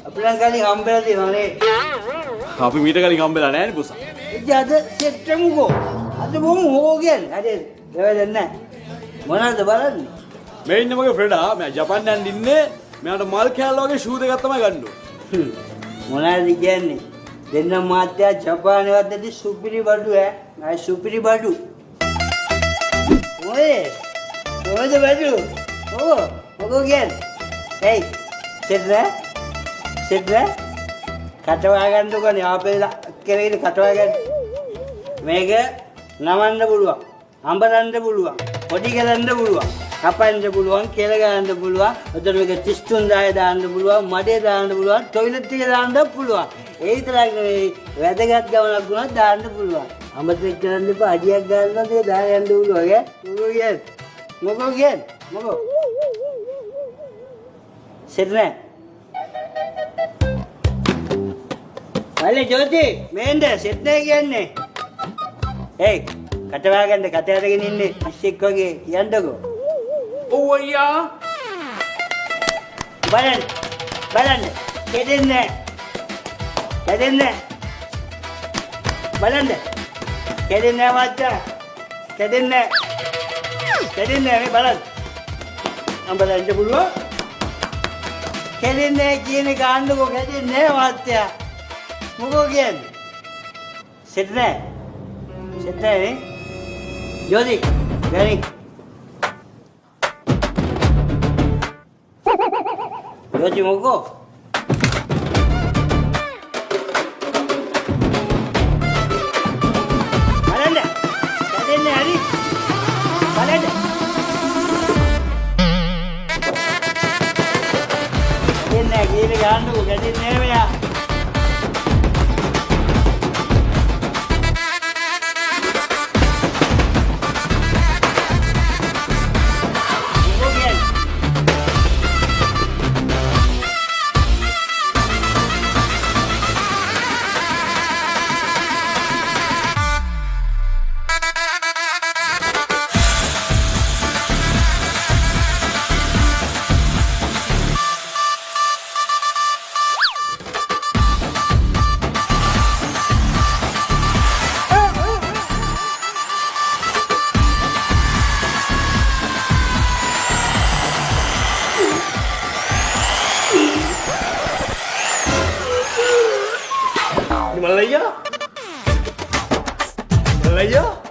අපි නම් කලින් හම්බෙලා තියෙනවානේ. අපි මීට කලින් හම්බෙලා නැහැ නේ පුසා. ඉතින් අද සෙට් වෙමුකෝ. අද බොමු හොගෙන්. හරි. දෙවලෙන් නැහැ. මොනවද බලන්නේ? මේ ඉන්න මගේ ෆ්‍රෙන්ඩා මම ජපාන් යන්න ඉන්නේ. මෙයාට මල් කෑල්ල වගේ ෂූ දෙකක් තමයි ගන්න ඕනේ. මොනවද කියන්නේ? දෙන්න මාත්‍යා ජපානේවත් නැති සුපිරි බඩු ඈ. නයි සුපිරි බඩු. ඔය කොහෙද බඩු? මොකෝ කියන්නේ? hey සෙට් කටවා ගන්නකොනේ ආපෙලා කෙරේට කටවා ගන්න. මේක නවන්න පුළුවන්. අඹරන්න පුළුවන්. පොඩි කරන්න පුළුවන්. කපන්න පුළුවන්, කෙල ගන්න පුළුවන්. එතන මේක 33000 දාන්න පුළුවන්, මඩේ දාන්න පුළුවන්, টয়ලට් එක දාන්න පුළුවන්. ඒ විතරක් නෙවෙයි වැදගත් ගමනක් වුණත් දාන්න පුළුවන්. අමතක කරන්න එපා අඩියක් ගන්නත් ඒක දාන්න යන්න පුළුවන් ඈ. මොකෝ කියන්නේ? සෙට් නෑ. අනේ ජෝති මේන්ද සෙට් නෑ කියන්නේ. hey කටවා ගන්න කට අරගෙන ඉන්නේ පිස්සෙක් වගේ යන්නකෝ. ඔව් අයියා. බලන්න දෙදෙන්නේ බලන්න කැඩෙන්නේ මචං කැඩෙන්නේ මේ බලන්න අඹලන්න පුළුවන් කැඩෙන්නේ කියන ගාන්නකෝ කැඩෙන්නේ මචං මොකෝ කියන්නේ සෙට් නෑ නේ ජෝදි ගනි ජෝදි මොකෝ ini gandu jadi neme ya Malaya?